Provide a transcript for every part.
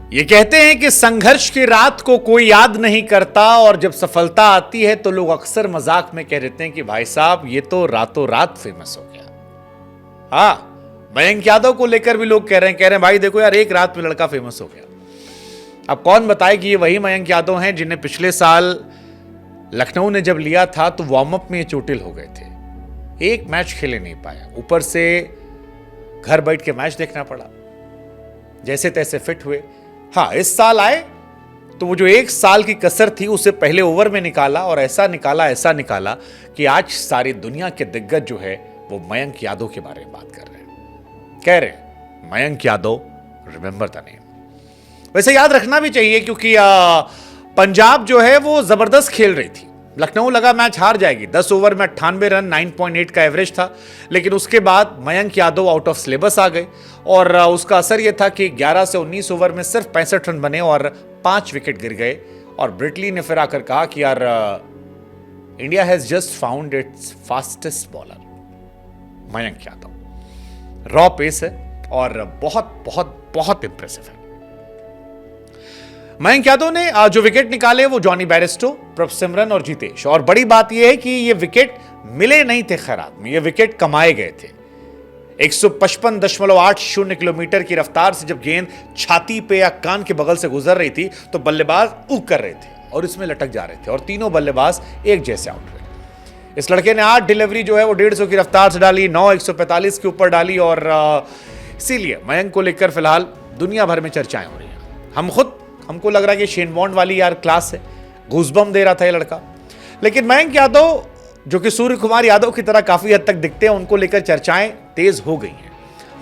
ये कहते हैं कि संघर्ष की रात को कोई याद नहीं करता और जब सफलता आती है तो लोग अक्सर मजाक में कह देते हैं कि भाई साहब ये तो रातों रात फेमस हो गया। हाँ, मयंक यादव को लेकर भी लोग कह रहे हैं भाई देखो यार एक रात में लड़का फेमस हो गया। अब कौन बताए कि ये वही मयंक यादव हैं जिन्हें पिछले साल लखनऊ ने जब लिया था तो वार्म अप में ये चोटिल हो गए थे, एक मैच खेले नहीं पाए, ऊपर से घर बैठ के मैच देखना पड़ा, जैसे तैसे फिट हुए। हाँ, इस साल आए तो वो जो एक साल की कसर थी उसे पहले ओवर में निकाला और ऐसा निकाला कि आज सारी दुनिया के दिग्गज जो है वो मयंक यादव के बारे में बात कर रहे हैं, कह रहे हैं Mayank Yadav remember the name. वैसे याद रखना भी चाहिए क्योंकि पंजाब जो है वो जबरदस्त खेल रही थी। लखनऊ लगा मैच हार जाएगी, 10 ओवर में 98 रन, 9.8 का एवरेज था, लेकिन उसके बाद Mayank Yadav out of syllabus आ गए और उसका असर यह था कि 11 से 19 ओवर में सिर्फ 65 रन बने और 5 विकेट गिर गए। और ब्रिटली ने फिर आकर कहा कि यार India has just found its fastest bowler Mayank Yadav. Raw pace है और बहुत बहुत बहुत इंप्रेसिव है। मयंक यादव ने जो विकेट निकाले वो जॉनी बैरिस्टो, प्रभ सिमरन और जीतेश। और बड़ी बात यह है कि ये विकेट मिले नहीं थे खैरात में, ये विकेट कमाए गए थे। 155.80 किलोमीटर की रफ्तार से जब गेंद छाती पे या कान के बगल से गुजर रही थी तो बल्लेबाज ऊक कर रहे थे और इसमें लटक जा रहे थे और तीनों बल्लेबाज एक जैसे आउट हुए। इस लड़के ने 8 डिलीवरी जो है वो 150 की रफ्तार से डाली, 9 145 के ऊपर डाली और इसीलिए मयंक को लेकर फिलहाल दुनिया भर में चर्चाएं हो रही हैं। हमको लग रहा है कि शेन बॉन्ड वाली यार क्लास है, गूज़बम्प दे रहा था ये लड़का। लेकिन मयंक यादव जो कि सूर्य कुमार यादव की तरह काफी हद तक दिखते हैं, उनको लेकर चर्चाएं तेज हो गई हैं।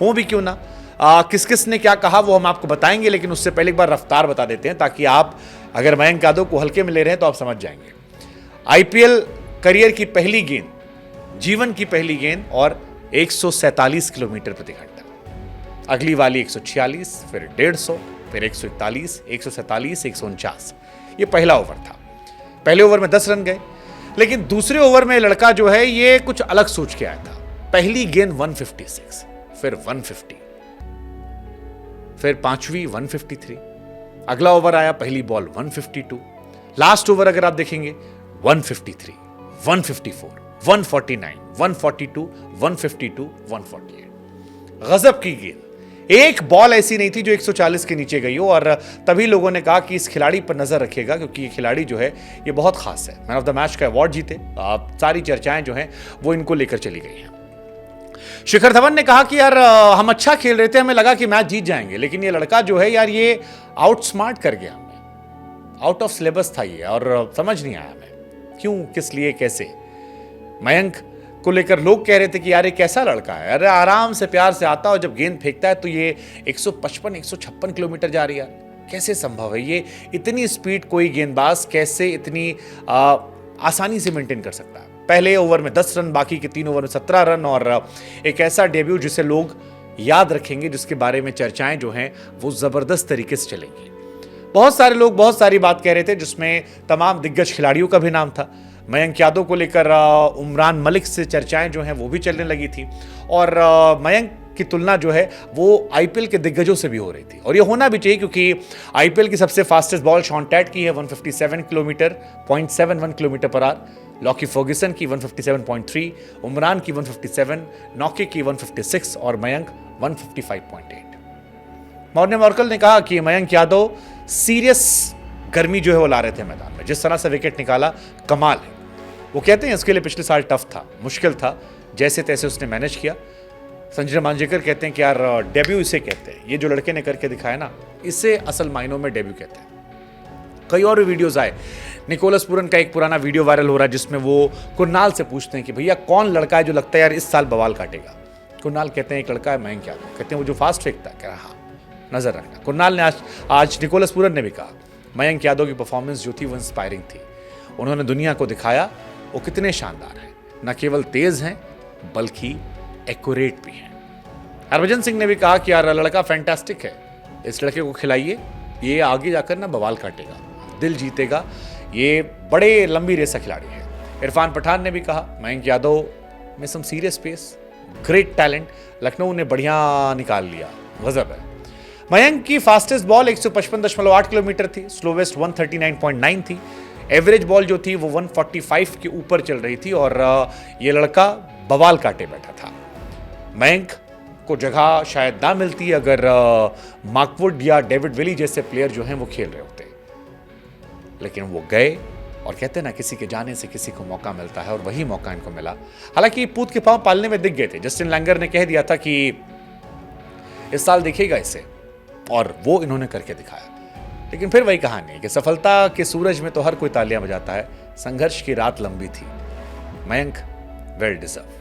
हो भी क्यों ना, किस किस ने क्या कहा वो हम आपको बताएंगे, लेकिन उससे पहले एक बार रफ्तार बता देते हैं ताकि आप अगर मयंक यादव को हल्के में ले रहे हैं तो आप समझ जाएंगे। आईपीएल करियर की पहली गेंद, जीवन की पहली गेंद और 147 किलोमीटर प्रति घंटा। अगली वाली 146, फिर 150, फिर 141, 147, 149। ये पहला ओवर था। पहले ओवर में 10 रन गए, लेकिन दूसरे ओवर में लड़का जो है ये कुछ अलग सोच के आया था। पहली गेंद 156, फिर 150, फिर पांचवी 153। अगला ओवर आया, पहली बॉल 152। लास्ट ओवर अगर आप देखेंगे 153, 154, 149, 142, 152, 148। गजब की गेंद। एक बॉल ऐसी नहीं थी जो 140 के नीचे गई हो और तभी लोगों ने कहा कि इस खिलाड़ी पर नजर रखिएगा क्योंकि ये खिलाड़ी जो है ये बहुत खास है। मैन ऑफ द मैच का अवार्ड जीते। सारी चर्चाएं जो हैं वो इनको लेकर चली गई हैं। शिखर धवन ने कहा कि यार हम अच्छा खेल रहे थे, हमें लगा कि मैच जीत जाएंगे, लेकिन ये लड़का जो है यार ये आउट स्मार्ट कर गया हमें। आउट ऑफ सिलेबस था ये और समझ नहीं आया हमें क्यों, किस लिए, कैसे। मयंक को लेकर लोग कह रहे थे कि यार ये कैसा लड़का है, अरे आराम से प्यार से आता और जब गेंद फेंकता है तो ये 155 156 किलोमीटर जा रही है, कैसे संभव है ये इतनी स्पीड, कोई गेंदबाज कैसे इतनी आसानी से मेंटेन कर सकता है। पहले ओवर में 10 रन, बाकी के 3 ओवर में 17 रन और एक ऐसा डेब्यू जिसे लोग याद रखेंगे, जिसके बारे में चर्चाएं जो हैं वो जबरदस्त तरीके से चलेंगी। बहुत सारे लोग बहुत सारी बात कह रहे थे जिसमें तमाम दिग्गज खिलाड़ियों का भी नाम था। मयंक यादव को लेकर उमरान मलिक से चर्चाएं जो हैं वो भी चलने लगी थी और मयंक की तुलना जो है वो आईपीएल के दिग्गजों से भी हो रही थी और ये होना भी चाहिए क्योंकि आईपीएल की सबसे फास्टेस्ट बॉल शॉन टैट की है 157 kilometre 0.71 kilometre per hour, Lockie Ferguson की 157.3, उमरान की 157, नौके की 156 और मयंक 155.8। मॉर्ने मॉर्कल ने कहा कि मयंक यादव सीरियस गर्मी जो है वो ला रहे थे मैदान में, जिस तरह से विकेट निकाला कमाल है। वो कहते हैं इसके लिए पिछले साल टफ था, मुश्किल था, जैसे तैसे उसने मैनेज किया। संजय मांजरेकर कहते हैं कि यार डेब्यू इसे कहते हैं, ये जो लड़के ने करके दिखाया ना इसे असल मायनों में डेब्यू कहते हैं। कई और वीडियोस आए, निकोलस पूरन का एक पुराना वीडियो वायरल हो रहा है जिसमें वो कुणाल से पूछते हैं कि भैया कौन लड़का है जो लगता है यार इस साल बवाल काटेगा। कुणाल कहते हैं एक लड़का है मयंक यादव, कहते हैं वो जो फास्ट फेंकता है, कह रहा हाँ नजर रखना। कुणाल ने आज निकोलस पूरन ने भी कहा मयंक यादव की परफॉर्मेंस जो थी वो इंस्पायरिंग थी, उन्होंने दुनिया को दिखाया वो कितने शानदार हैं, न केवल तेज हैं बल्कि एक्यूरेट भी हैं। हरभजन सिंह ने भी कहा कि यार लड़का फैंटास्टिक है, इस लड़के को खिलाइए, ये आगे जाकर ना बवाल काटेगा, दिल जीतेगा, ये बड़े लंबी रेस का खिलाड़ी है। इरफान पठान ने भी कहा मयंक यादव में some serious pace, great talent, Lucknow ने बढ़िया निकाल लिया, गजब है। मयंक की फास्टेस्ट बॉल 155.8 किलोमीटर थी, स्लोवेस्ट 139.9 थी। एवरेज बॉल जो थी वो 145 के ऊपर चल रही थी और ये लड़का बवाल काटे बैठा था। मयंक को जगह शायद ना मिलती अगर मार्कवुड या डेविड विली जैसे प्लेयर जो हैं वो खेल रहे होते, लेकिन वो गए और कहते हैं ना, किसी के जाने से किसी को मौका मिलता है और वही मौका इनको मिला। हालांकि पूत के पांव पालने में दिख गए थे, जस्टिन लैंगर ने कह दिया था कि इस साल दिखेगा इसे, और वो इन्होंने करके दिखाया। लेकिन फिर वही कहानी है कि सफलता के सूरज में तो हर कोई तालियां बजाता है, संघर्ष की रात लंबी थी। Mayank well deserve.